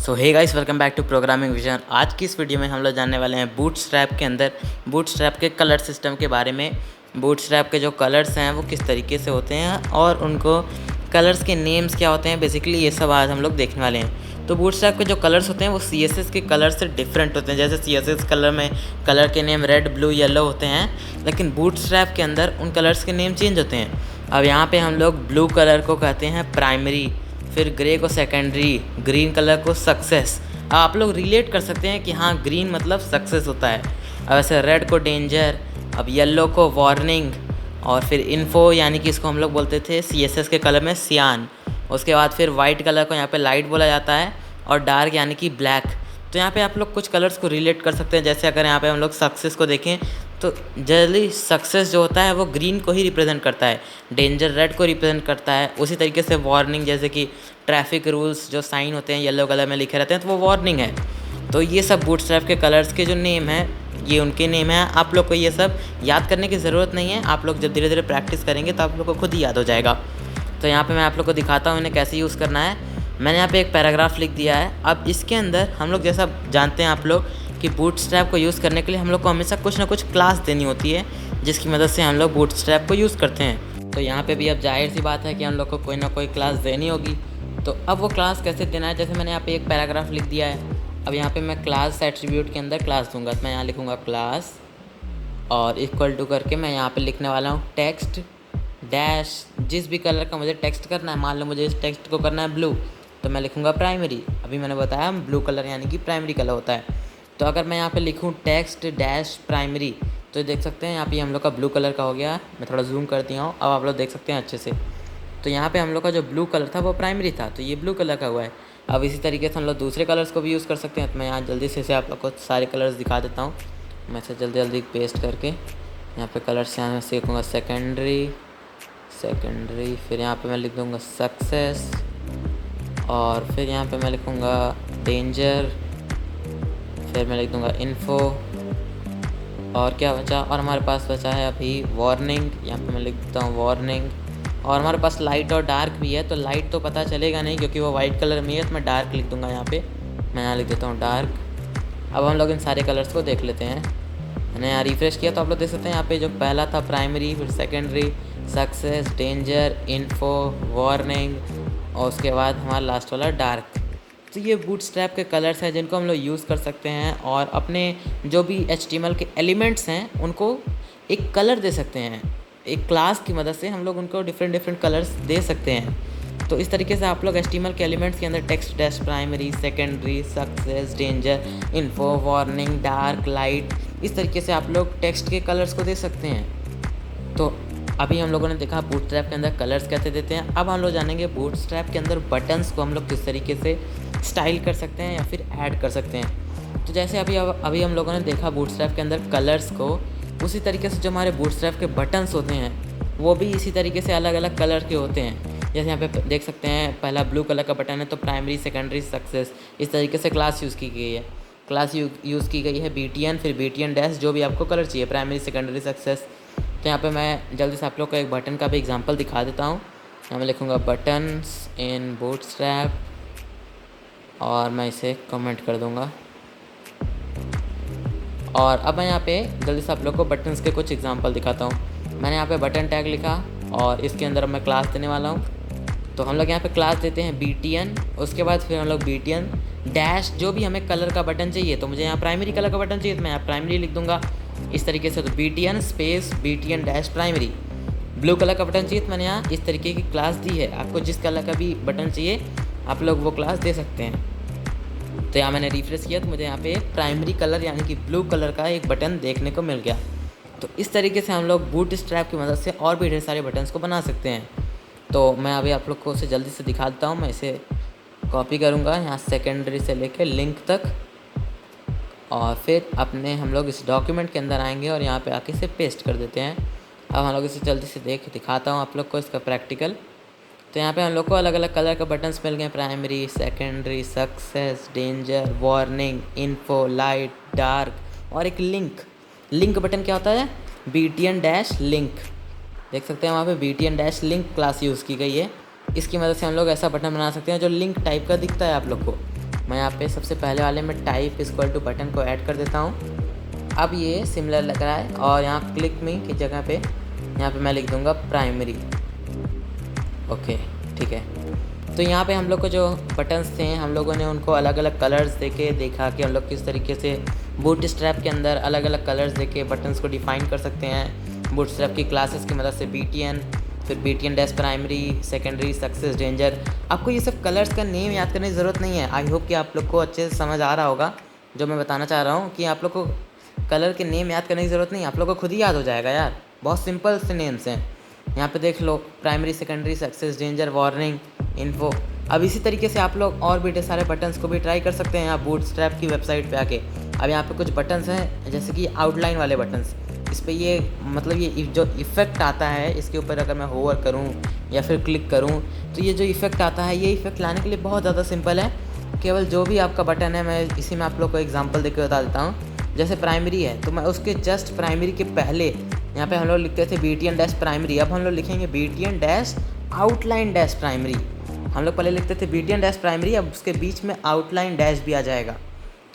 So hey guys, welcome back to programming vision. आज की इस वीडियो में हम लोग जानने वाले हैं बूटस्ट्रैप के अंदर बूटस्ट्रैप के कलर सिस्टम के बारे में। बूटस्ट्रैप के जो कलर्स हैं वो किस तरीके से होते हैं और उनको कलर्स के नेम्स क्या होते हैं, बेसिकली ये सब आज हम लोग देखने वाले हैं। तो बूटस्ट्रैप के जो कलर्स होते हैं वो CSS के कलर से डिफरेंट होते हैं। जैसे CSS कलर में कलर के नेम रेड, ब्लू, येलो होते हैं, लेकिन बूटस्ट्रैप के अंदर उन कलर्स के नेम चेंज होते हैं। अब यहाँ पे हम लोग ब्लू कलर को कहते हैं प्राइमरी, फिर ग्रे को सेकेंडरी, ग्रीन कलर को सक्सेस। आप लोग रिलेट कर सकते हैं कि हाँ, ग्रीन मतलब सक्सेस होता है। अब ऐसे रेड को डेंजर, अब येलो को वार्निंग, और फिर इन्फो यानी कि इसको हम लोग बोलते थे CSS के कलर में सियान। उसके बाद फिर वाइट कलर को यहाँ पे लाइट बोला जाता है और डार्क यानी कि ब्लैक। तो यहाँ पे आप लोग कुछ कलर्स को रिलेट कर सकते हैं। जैसे अगर यहाँ पे हम लोग सक्सेस को देखें तो जनरली सक्सेस जो होता है वो ग्रीन को ही रिप्रेजेंट करता है, डेंजर रेड को रिप्रेजेंट करता है। उसी तरीके से वार्निंग, जैसे कि ट्रैफिक रूल्स जो साइन होते हैं येलो कलर में लिखे रहते हैं तो वो वार्निंग है। तो ये सब बूटस्ट्रैप के कलर्स के जो नेम हैं ये उनके नेम हैं। आप लोग को ये सब याद करने की ज़रूरत नहीं है। आप लोग जब धीरे धीरे प्रैक्टिस करेंगे तो आप लोग को खुद ही याद हो जाएगा। तो यहाँ पे मैं आप लोग को दिखाता हूँ इन्हें कैसे यूज़ करना है। मैंने यहाँ पे एक पैराग्राफ लिख दिया है। अब इसके अंदर हम लोग जैसा जानते हैं आप लोग कि बूटस्ट्रैप को यूज़ करने के लिए हम लोग को हमेशा कुछ ना कुछ क्लास देनी होती है, जिसकी मदद से हम लोग बूटस्ट्रैप को यूज़ करते हैं। तो यहाँ पे भी अब जाहिर सी बात है कि हम लोग को कोई ना कोई क्लास देनी होगी। तो अब वो क्लास कैसे देना है, जैसे मैंने यहाँ पे एक पैराग्राफ लिख दिया है। अब यहाँ पे मैं क्लास एट्रीब्यूट के अंदर क्लास दूंगा। तो मैं यहाँ लिखूँगा क्लास और इक्वल टू करके मैं यहाँ पे लिखने वाला हूँ टेक्स्ट डैश, जिस भी कलर का मुझे टेक्स्ट करना है। मान लो मुझे इस टेक्स्ट को करना है ब्लू, तो मैं लिखूँगा प्राइमरी। अभी मैंने बताया ब्लू कलर यानी कि प्राइमरी कलर होता है। तो अगर मैं यहाँ पे लिखूँ टेक्स्ट डैश प्राइमरी तो देख सकते हैं यहाँ पे हम लोग का ब्लू कलर का हो गया। मैं थोड़ा जूम कर दिया हूँ, अब आप लोग देख सकते हैं अच्छे से। तो यहाँ पे हम लोग का जो ब्लू कलर था वो प्राइमरी था, तो ये ब्लू कलर का हुआ है। अब इसी तरीके से हम लोग दूसरे कलर्स को भी यूज़ कर सकते हैं। तो मैं यहाँ जल्दी से आप लोग को सारे कलर्स दिखा देता हूँ। मैं से जल्दी पेस्ट करके यहाँ पे कलर्स यहाँ से लिखूँगा सेकेंडरी, फिर यहाँ पे मैं लिख दूँगा सक्सेस, और फिर यहाँ पे मैं लिखूँगा डेंजर, फिर मैं लिख दूँगा इन्फो, और क्या बचा, और हमारे पास बचा है अभी वार्निंग। यहाँ पे मैं लिख देता हूँ वार्निंग। और हमारे पास लाइट और डार्क भी है। तो लाइट तो पता चलेगा नहीं क्योंकि वो वाइट कलर में है, तो मैं डार्क लिख दूँगा यहाँ पे। मैं यहाँ लिख देता हूँ डार्क। अब हम लोग इन सारे कलर्स को देख लेते हैं। मैंने यहाँ रिफ्रेश किया तो आप लोग देख सकते हैं यहाँ पे जो पहला था प्राइमरी, फिर secondary, success, danger, info, warning, और उसके बाद हमारा लास्ट वाला डार्क। तो ये बूटस्ट्रैप के कलर्स हैं जिनको हम लोग यूज़ कर सकते हैं और अपने जो भी HTML के एलिमेंट्स हैं उनको एक कलर दे सकते हैं। एक क्लास की मदद से हम लोग उनको डिफरेंट कलर्स दे सकते हैं। तो इस तरीके से आप लोग HTML के एलिमेंट्स के अंदर text dash primary, secondary, success, danger, info, warning, dark, light, इस तरीके से आप लोग टेक्स्ट के कलर्स को दे सकते हैं। तो अभी हम लोगों ने देखा बूटस्ट्रैप के अंदर कलर्स कैसे देते हैं। अब हम लोग जानेंगे बूटस्ट्रैप के अंदर बटन्स को हम लोग किस तरीके से स्टाइल कर सकते हैं या फिर ऐड कर सकते हैं। तो जैसे अभी हम लोगों ने देखा बूटस्ट्रैप के अंदर कलर्स को, उसी तरीके से जो हमारे बूटस्ट्रैप के बटन्स होते हैं वो भी इसी तरीके से अलग अलग कलर के होते हैं। जैसे यहाँ पे देख सकते हैं पहला ब्लू कलर का बटन है तो प्राइमरी, सेकेंडरी, सक्सेस, इस तरीके से क्लास यूज़ की गई है। क्लास यूज़ की गई है BTN, फिर BTN डैश, जो भी आपको कलर चाहिए, प्राइमरी, सेकेंडरी, सक्सेस। तो यहाँ पे मैं जल्दी से आप लोग को एक बटन का भी एग्जांपल दिखा देता हूँ। यहाँ मैं लिखूँगा बटन्स इन बूटस्ट्रैप और मैं इसे कमेंट कर दूँगा। और अब मैं यहाँ पे जल्दी से आप लोग को बटन्स के कुछ एग्जांपल दिखाता हूँ। मैंने यहाँ पे बटन टैग लिखा और इसके अंदर मैं क्लास देने वाला हूँ। तो हम लोग यहाँ पे क्लास देते हैं BTN, उसके बाद फिर हम लोग BTN डैश, जो भी हमें कलर का बटन चाहिए। तो मुझे यहाँ प्राइमरी कलर का बटन चाहिए तो मैं यहाँ प्राइमरी लिख दूँगा इस तरीके से। तो BTN space BTN dash primary. Blue colour का बटन चाहिए तो मैंने यहाँ इस तरीके की क्लास दी है। आपको जिस कलर का भी बटन चाहिए आप लोग वो क्लास दे सकते हैं। तो यहाँ मैंने रिफ्रेश किया तो मुझे यहाँ पे प्राइमरी कलर यानी कि ब्लू कलर का एक बटन देखने को मिल गया। तो इस तरीके से हम लोग बूटस्ट्रैप की मदद से और भी ढेर सारे बटन्स को बना सकते हैं। तो मैं अभी आप लोग को उसे जल्दी से दिखा देता हूँ। मैं इसे कॉपी करूँगा यहाँ सेकेंडरी से लेकर लिंक तक, और फिर अपने हम लोग इस डॉक्यूमेंट के अंदर आएंगे और यहाँ पे आके इसे पेस्ट कर देते हैं। अब हम लोग इसे जल्दी से दिखाता हूँ आप लोग को इसका प्रैक्टिकल। तो यहाँ पे हम लोग को अलग अलग कलर के बटन्स मिल गए, primary, secondary, success, danger, warning, info, light, dark, और एक लिंक बटन क्या होता है, BTN डैश लिंक। देख सकते हैं वहाँ पे BTN dash link class use की गई है। इसकी मदद से हम लोग ऐसा बटन बना सकते हैं जो लिंक टाइप का दिखता है आप लोग को। मैं यहाँ पे सबसे पहले वाले में टाइप इक्वल टू बटन को ऐड कर देता हूँ। अब ये सिमिलर लग रहा है और यहाँ क्लिक मी की जगह पे यहाँ पे मैं लिख दूँगा प्राइमरी। ओके ठीक है। तो यहाँ पे हम लोग को जो बटन्स थे हम लोगों ने उनको अलग अलग कलर्स देके देखा कि हम लोग किस तरीके से बूटस्ट्रैप के अंदर अलग अलग कलर्स देके बटन्स को डिफ़ाइन कर सकते हैं। बूटस्ट्रैप की क्लासेस की मदद से BTN, फिर BTN dash primary, secondary, success, danger. आपको ये सब कलर्स का नेम याद करने की ज़रूरत नहीं है। आई होप कि आप लोग को अच्छे से समझ आ रहा होगा जो मैं बताना चाह रहा हूँ कि आप लोग को कलर के नेम याद करने की ज़रूरत नहीं, आप लोग को खुद ही याद हो जाएगा यार। बहुत सिंपल से नेम्स हैं। यहाँ पे देख लो, primary, secondary, success, danger, warning, info. अब इसी तरीके से आप लोग और भी ढेर सारे बटन्स को भी ट्राई कर सकते हैं यहाँ बूटस्ट्रैप की वेबसाइट पे आके। अब यहाँ पे कुछ बटन्स हैं जैसे कि आउटलाइन वाले बटन्स। इस पर ये मतलब ये जो इफ़ेक्ट आता है इसके ऊपर अगर मैं होवर करूँ या फिर क्लिक करूँ तो ये जो इफ़ेक्ट आता है, ये इफ़ेक्ट लाने के लिए बहुत ज़्यादा सिंपल है। केवल जो भी आपका बटन है, मैं इसी में आप लोग को एग्जांपल देके बता देता हूँ। जैसे प्राइमरी है तो मैं उसके जस्ट प्राइमरी के पहले यहाँ पे हम लोग लिखते थे BTN डैश प्राइमरी। अब हम लोग लिखेंगे BTN dash outline dash primary. हम लोग पहले लिखते थे BTN डैश प्राइमरी, अब उसके बीच में आउटलाइन डैश भी आ जाएगा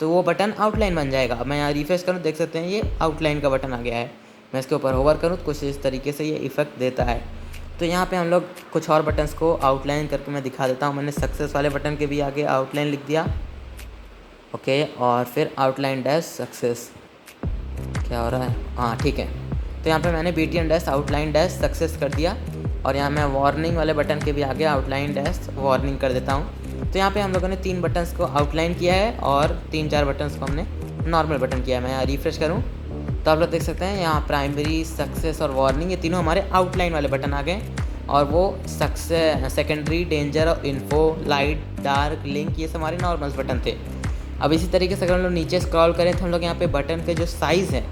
तो वो बटन आउटलाइन बन जाएगा। अब मैं यहाँ रिफ्रेश करूँ, देख सकते हैं ये आउटलाइन का बटन आ गया है। मैं इसके ऊपर होवर करूँ तो कुछ इस तरीके से ये इफ़ेक्ट देता है। तो यहाँ पे हम लोग कुछ और बटन्स को आउटलाइन करके मैं दिखा देता हूँ। मैंने सक्सेस वाले बटन के भी आगे आउटलाइन लिख दिया। ओके, और फिर आउटलाइन डैश सक्सेस। क्या हो रहा है? हाँ ठीक है। तो यहाँ पे मैंने BTN dash outline dash success कर दिया और यहाँ मैं वार्निंग वाले बटन के भी आगे आउटलाइन डैश वार्निंग कर देता हूँ। तो यहाँ पे हम लोगों ने 3 बटन्स को आउटलाइन किया है और 3-4 बटन्स को हमने नॉर्मल बटन किया है। मैं यहाँ रिफ्रेश करूँ तो आप लोग देख सकते हैं यहाँ प्राइमरी, सक्सेस और वार्निंग, ये तीनों हमारे आउटलाइन वाले बटन आ गए। और वो सक्सेस, सेकेंडरी, डेंजर और इन्फो, लाइट, डार्क, लिंक, ये सब हमारे नॉर्मल बटन थे। अब इसी तरीके से अगर हम लोग नीचे स्क्रॉल करें तो हम लोग यहाँ पे बटन के जो साइज़ है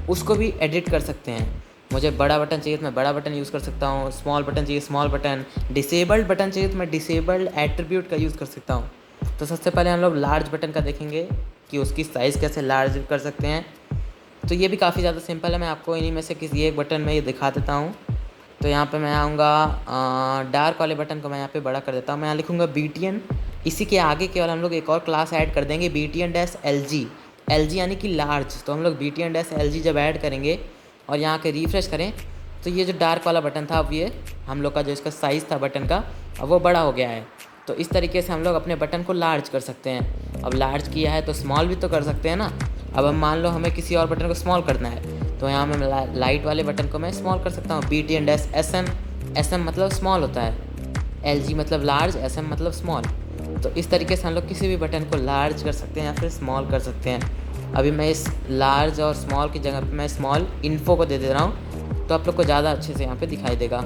उसको भी एडिट कर सकते हैं। मुझे बड़ा बटन चाहिए तो मैं बड़ा बटन यूज़ कर सकता हूँ, स्मॉल बटन चाहिए स्मॉल बटन, डिसेबल्ड बटन चाहिए तो मैं डिसेबल्ड एट्रीब्यूट का यूज़ कर सकता हूँ। तो सबसे पहले हम लोग लार्ज बटन का देखेंगे कि उसकी साइज़ कैसे लार्ज कर सकते हैं। तो ये भी काफ़ी ज़्यादा सिंपल है। मैं आपको इन्हीं में से किसी एक बटन में ये दिखा देता हूँ। तो यहाँ पे मैं आऊँगा डार्क वाले बटन को मैं यहाँ पे बड़ा कर देता हूँ। मैं यहाँ लिखूँगा BTN, इसी के आगे केवल हम लोग एक और क्लास ऐड कर देंगे BTN डैश LG। LG यानी कि लार्ज। तो हम लोग BTN डैश LG जब ऐड करेंगे और यहाँ के रिफ्रेश करें तो ये जो डार्क वाला बटन था, अब ये हम लोग का जो इसका साइज़ था बटन का, अब वो बड़ा हो गया है। तो इस तरीके से हम लोग अपने बटन को लार्ज कर सकते हैं। अब लार्ज किया है तो स्मॉल भी तो कर सकते हैं ना। अब हम मान लो हमें किसी और बटन को स्मॉल करना है तो यहाँ मैं लाइट वाले बटन को मैं स्मॉल कर सकता हूँ। BTN डैश SM, SM मतलब स्मॉल होता है, LG मतलब लार्ज, SM मतलब स्मॉल। तो इस तरीके से हम लोग किसी भी बटन को लार्ज कर सकते हैं या फिर स्मॉल कर सकते हैं। अभी मैं इस लार्ज और स्मॉल की जगह पे मैं स्मॉल इन्फो को दे दे रहा हूँ तो आप लोग को ज़्यादा अच्छे से यहाँ पे दिखाई देगा।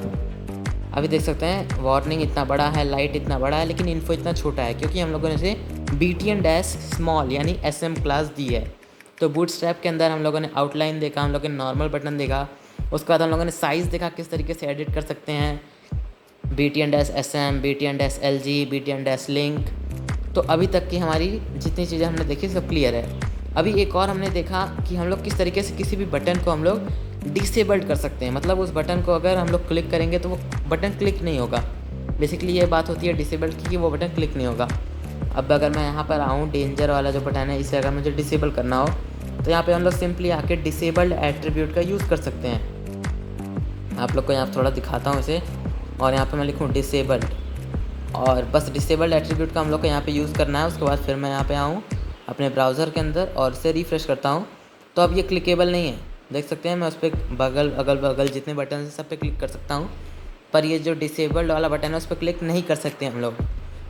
अभी देख सकते हैं वार्निंग इतना बड़ा है, लाइट इतना बड़ा है, लेकिन इन्फो इतना छोटा है क्योंकि हम लोगों ने इसे BTN डैश स्मॉल यानी SM क्लास दी है। तो बूटस्ट्रैप के अंदर हम लोगों ने आउटलाइन देखा, हम लोगों ने नॉर्मल बटन देखा, उसके बाद हम लोगों ने साइज़ देखा किस तरीके से एडिट कर सकते हैं, BTN dash SM, BTN dash LG, BTN dash link. तो अभी तक की हमारी जितनी चीज़ें हमने देखी सब क्लियर है। अभी एक और हमने देखा कि हम लोग किस तरीके से किसी भी बटन को हम लोग डिसेबल्ड कर सकते हैं। मतलब उस बटन को अगर हम लोग क्लिक करेंगे तो वो बटन क्लिक नहीं होगा। बेसिकली ये बात होती है डिसेबल्ड की कि वो बटन क्लिक नहीं होगा। अब अगर मैं यहाँ पर आऊँ, डेंजर वाला जो बटन है इसे अगर मुझे डिसेबल करना हो तो यहाँ पे हम लोग सिंपली आके डिसेबल्ड एट्रीब्यूट का यूज़ कर सकते हैं। आप लोग को यहाँ थोड़ा दिखाता हूँ इसे, और यहाँ पे मैं लिखूँ डिसेबल्ड, और बस डिसेबल्ड एट्रीब्यूट का हम लोग को यहाँ पे यूज़ करना है। उसके बाद फिर मैं यहाँ पे आऊँ अपने ब्राउज़र के अंदर और इसे रिफ़्रेश करता हूँ तो अब ये क्लिकेबल नहीं है। देख सकते हैं मैं उस पर अगल बगल जितने बटन हैं सब पे क्लिक कर सकता हूँ, पर ये जो डिसेबल्ड वाला बटन है उस पर क्लिक नहीं कर सकते हम लोग।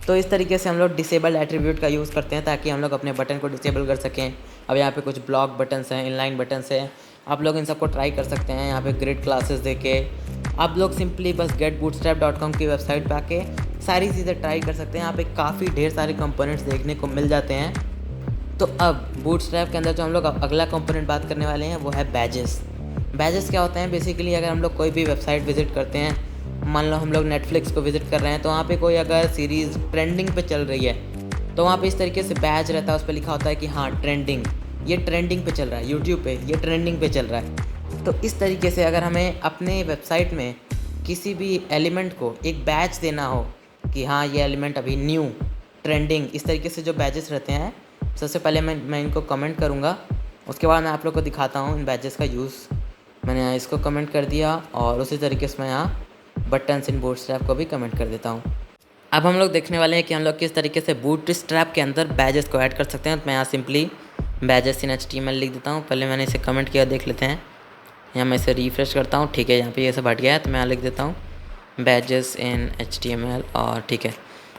तो इस तरीके से हम लोग डिसेबल्ड एट्रीब्यूट का यूज़ करते हैं ताकि हम लोग अपने बटन को डिसेबल कर सकें। अब यहाँ पे कुछ ब्लॉक बटन्स हैं, इनलाइन बटन्स हैं, आप लोग इन सबको ट्राई कर सकते हैं। यहाँ पे ग्रिड क्लासेस देके आप लोग सिंपली बस getbootstrap.com की वेबसाइट पे आके सारी चीज़ें ट्राई कर सकते हैं। यहाँ पे काफ़ी ढेर सारे कंपोनेंट्स देखने को मिल जाते हैं। तो अब बूटस्ट्रैप के अंदर जो हम लोग अगला कंपोनेंट बात करने वाले हैं वो है बैजेस। बैजेस क्या होते हैं? बेसिकली अगर हम लोग कोई भी वेबसाइट विज़िट करते हैं, मान लो हम लोग नेटफ्लिक्स को विज़िट कर रहे हैं तो वहाँ पे कोई अगर सीरीज़ ट्रेंडिंग पे चल रही है तो वहाँ पे इस तरीके से बैज रहता है, उस पर लिखा होता है कि हाँ ट्रेंडिंग, ये ट्रेंडिंग पे चल रहा है, यूट्यूब पे ये ट्रेंडिंग पे चल रहा है। तो इस तरीके से अगर हमें अपने वेबसाइट में किसी भी एलिमेंट को एक बैच देना हो कि हाँ ये एलिमेंट अभी न्यू ट्रेंडिंग, इस तरीके से जो बैजेस रहते हैं, सबसे पहले मैं इनको कमेंट करूँगा, उसके बाद मैं आप लोग को दिखाता हूँ इन बैजेस का यूज़। मैंने यहाँ इसको कमेंट कर दिया और उसी तरीके से मैं यहाँ बटन्स इन बूटस्ट्रैप को भी कमेंट कर देता हूँ। अब हम लोग देखने वाले हैं कि हम लोग किस तरीके से बूटस्ट्रैप के अंदर बैजेस को ऐड कर सकते हैं। तो मैं यहाँ सिंपली बैजेस इन HTML लिख देता हूँ। पहले मैंने इसे कमेंट किया, देख लेते हैं। यहाँ मैं इसे रिफ्रेश करता हूँ, ठीक है, यहाँ पे ये सब हट गया है। तो मैं यहाँ लिख देता हूँ बैजेस इन HTML और ठीक है।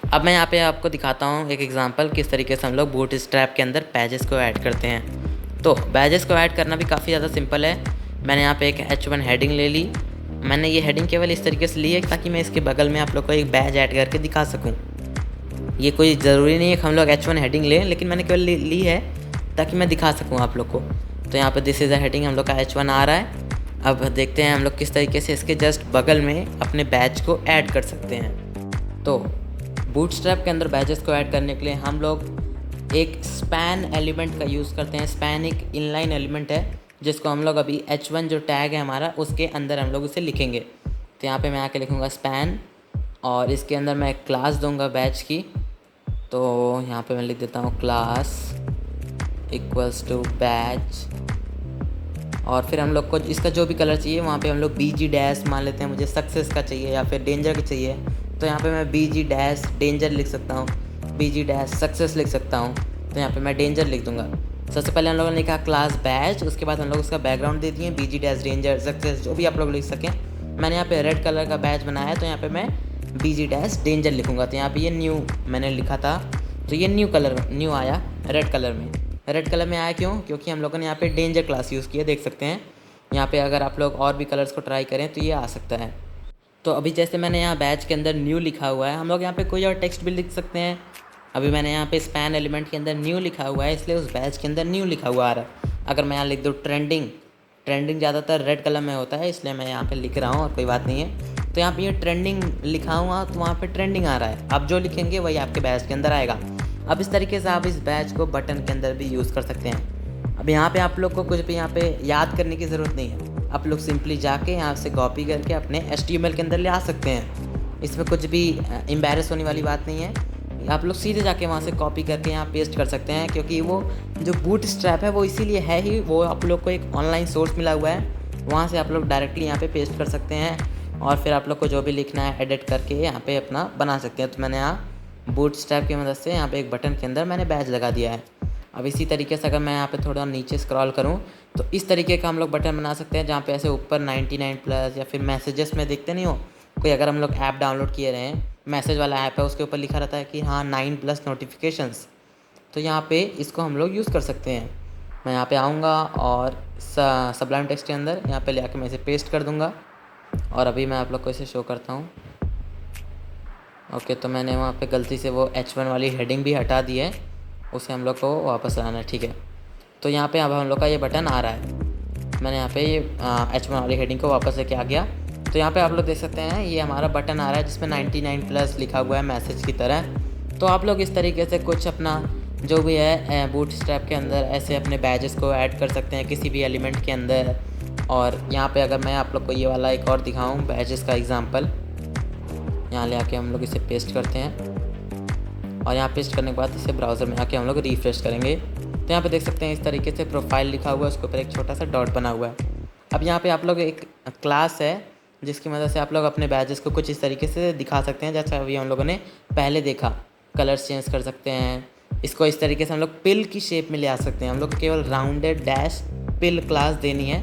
अब मैं यहाँ पे आपको दिखाता हूँ एक एग्जांपल किस तरीके से हम लोग बूटस्ट्रैप के अंदर बैजेस को ऐड करते हैं। तो बैजेस को ऐड करना भी काफ़ी ज़्यादा सिंपल है। मैंने यहाँ पे एक H1 हेडिंग ले ली। मैंने ये हेडिंग केवल इस तरीके से ली है ताकि मैं इसके बगल में आप लोग को एक बैज ऐड करके दिखा सकूँ। ये कोई ज़रूरी नहीं है कि हम लोग H1 हेडिंग लें, लेकिन मैंने केवल ली है ताकि मैं दिखा सकूँ आप लोग को। तो यहाँ पे दिस इज़ अ हेडिंग हम लोग का H1 आ रहा है। अब देखते हैं हम लोग किस तरीके से इसके जस्ट बगल में अपने बैज को ऐड कर सकते हैं। तो बूटस्ट्रैप के अंदर बैजेस को ऐड करने के लिए हम लोग एक स्पैन एलिमेंट का यूज़ करते हैं। स्पैन एक इनलाइन एलिमेंट है जिसको हम लोग अभी H1 जो टैग है हमारा उसके अंदर हम लोग उसे लिखेंगे। तो यहाँ पे मैं आके लिखूँगा स्पैन और इसके अंदर मैं क्लास दूंगा बैच की। तो यहाँ पे मैं लिख देता हूँ क्लास इक्वल्स टू बैच और फिर हम लोग को इसका जो भी कलर चाहिए वहाँ पे हम लोग BG डैश मान लेते हैं। मुझे सक्सेस का चाहिए या फिर डेंजर का चाहिए, तो यहाँ पे मैं BG डैश डेंजर लिख सकता हूँ, BG डैश सक्सेस लिख सकता हूँ। तो यहाँ पे मैं डेंजर लिख दूँगा। सबसे पहले हम लोगों ने लिखा क्लास बैच, उसके बाद हम लोग उसका बैकग्राउंड दे दिए BG डैश डेंजर सक्सेस, जो भी आप लोग लिख सकें। मैंने यहाँ पे रेड कलर का बैच बनाया है तो यहाँ पे मैं BG डैश डेंजर लिखूँगा। तो यहाँ पे ये न्यू मैंने लिखा था तो ये न्यू आया रेड कलर में। रेड कलर में आया क्यों? क्योंकि हम लोगों ने यहाँ पे डेंजर क्लास यूज़ किया, देख सकते हैं। यहाँ पे अगर आप लोग और भी कलर्स को ट्राई करें तो ये आ सकता है। तो अभी जैसे मैंने यहाँ बैच के अंदर न्यू लिखा हुआ है, हम लोग यहाँ पे कोई और टेक्स्ट भी लिख सकते हैं। अभी मैंने यहाँ पे स्पैन एलिमेंट के अंदर न्यू लिखा हुआ है, इसलिए उस बैच के अंदर न्यू लिखा हुआ आ रहा है। अगर मैं यहाँ लिख दूँ ट्रेंडिंग, ट्रेंडिंग ज़्यादातर रेड कलर में होता है, इसलिए मैं यहाँ पे लिख रहा हूँ और कोई बात नहीं है। तो यहाँ पे ये ट्रेंडिंग लिखा हुआ तो वहाँ पे ट्रेंडिंग आ रहा है। आप जो लिखेंगे वही आपके बैच के अंदर आएगा। अब इस तरीके से आप इस बैच को बटन के अंदर भी यूज़ कर सकते हैं। अब यहाँ पे आप लोग को कुछ भी यहाँ पे याद करने की ज़रूरत नहीं है। आप लोग सिंपली जाके यहाँ से कॉपी करके अपने HTML के अंदर ले आ सकते हैं। इसमें कुछ भी एम्बैरस होने वाली बात नहीं है। आप लोग सीधे जाके वहाँ से कॉपी करके यहाँ पेस्ट कर सकते हैं, क्योंकि वो जो बूटस्ट्रैप है वो इसीलिए है ही, वो आप लोग को एक ऑनलाइन सोर्स मिला हुआ है, वहाँ से आप लोग डायरेक्टली यहाँ पे पेस्ट कर सकते हैं और फिर आप लोग को जो भी लिखना है एडिट करके यहाँ पे अपना बना सकते हैं। तो मैंने यहाँ बूटस्ट्रैप की मदद से यहाँ पे एक बटन के अंदर मैंने बैज लगा दिया है। अब इसी तरीके से अगर मैं यहाँ पे थोड़ा नीचे स्क्रॉल करूँ तो इस तरीके का हम लोग बटन बना सकते हैं, जहाँ पे ऐसे ऊपर 99+ या फिर मैसेजेस में देखते नहीं हो, कोई अगर हम लोग ऐप डाउनलोड किए रहे हैं, मैसेज वाला ऐप है, उसके ऊपर लिखा रहता है कि हाँ 9+ नोटिफिकेशंस, तो यहाँ पे इसको हम लोग यूज़ कर सकते हैं। मैं यहाँ पे आऊँगा और सबलाइम टेक्स्ट के अंदर यहाँ पे ले आके मैं इसे पेस्ट कर दूँगा और अभी मैं आप लोग को इसे शो करता हूँ। ओके, तो मैंने वहाँ पे गलती से वो H1 वाली हेडिंग भी हटा दी है, उसे हम लोग को वापस लाना है, ठीक है। तो यहाँ पे अब हम लोग का ये बटन आ रहा है। मैंने यहाँ पे ये H1 वाली हेडिंग को वापस लेके आ गया। तो यहाँ पे आप लोग देख सकते हैं ये हमारा बटन आ रहा है जिसमें 99+ लिखा हुआ है मैसेज की तरह। तो आप लोग इस तरीके से कुछ अपना जो भी है बूटस्ट्रैप के अंदर ऐसे अपने बैजेस को ऐड कर सकते हैं किसी भी एलिमेंट के अंदर। और यहाँ पे अगर मैं आप लोग को ये वाला एक और दिखाऊँ बैजेस का एग्जाम्पल, यहाँ ले आके हम लोग इसे पेस्ट करते हैं और यहाँ पेस्ट करने के बाद इसे ब्राउज़र में आके हम लोग रिफ्रेश करेंगे। तो यहाँ पे देख सकते हैं इस तरीके से प्रोफाइल लिखा हुआ है, उसके ऊपर एक छोटा सा डॉट बना हुआ है। अब यहाँ पे आप लोग एक क्लास है जिसकी मदद से आप लोग अपने बैजेस को कुछ इस तरीके से दिखा सकते हैं, जैसा अभी हम लोगों ने पहले देखा। कलर्स चेंज कर सकते हैं, इसको इस तरीके से हम लोग पिल की शेप में ले आ सकते हैं। हम लोग को केवल राउंडेड डैश पिल क्लास देनी है।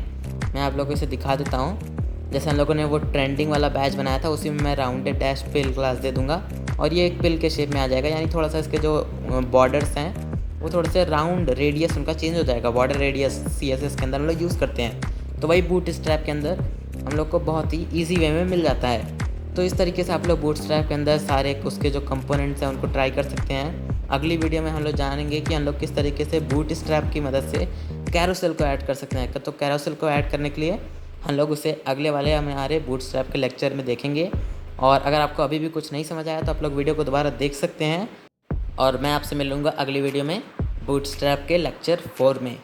मैं आप लोगों को इसे दिखा देता हूँ। जैसे हम लोगों ने वो ट्रेंडिंग वाला बैच बनाया था उसी में मैं राउंडेड डैश पिल क्लास दे दूंगा और ये एक पिल के शेप में आ जाएगा, यानी थोड़ा सा इसके जो बॉर्डर्स हैं वो थोड़े से राउंड रेडियस उनका चेंज हो जाएगा। बॉर्डर रेडियस CSS के अंदर हम लोग यूज़ करते हैं, तो वही बूटस्ट्रैप के अंदर हम लोग को बहुत ही ईजी वे में मिल जाता है। तो इस तरीके से आप लोग बूटस्ट्रैप के अंदर सारे उसके जो कंपोनेंट्स हैं उनको ट्राई कर सकते हैं। अगली वीडियो में हम लोग जानेंगे कि हम लोग किस तरीके से बूटस्ट्रैप की मदद से कैरोसेल को ऐड कर सकते हैं। तो कैरोसेल को ऐड करने के लिए हम लोग उसे अगले वाले हमारे बूटस्ट्रैप के लेक्चर में देखेंगे। और अगर आपको अभी भी कुछ नहीं समझ आया तो आप लोग वीडियो को दोबारा देख सकते हैं और मैं आपसे मिलूँगा अगली वीडियो में बूटस्ट्रैप के लेक्चर 4 में।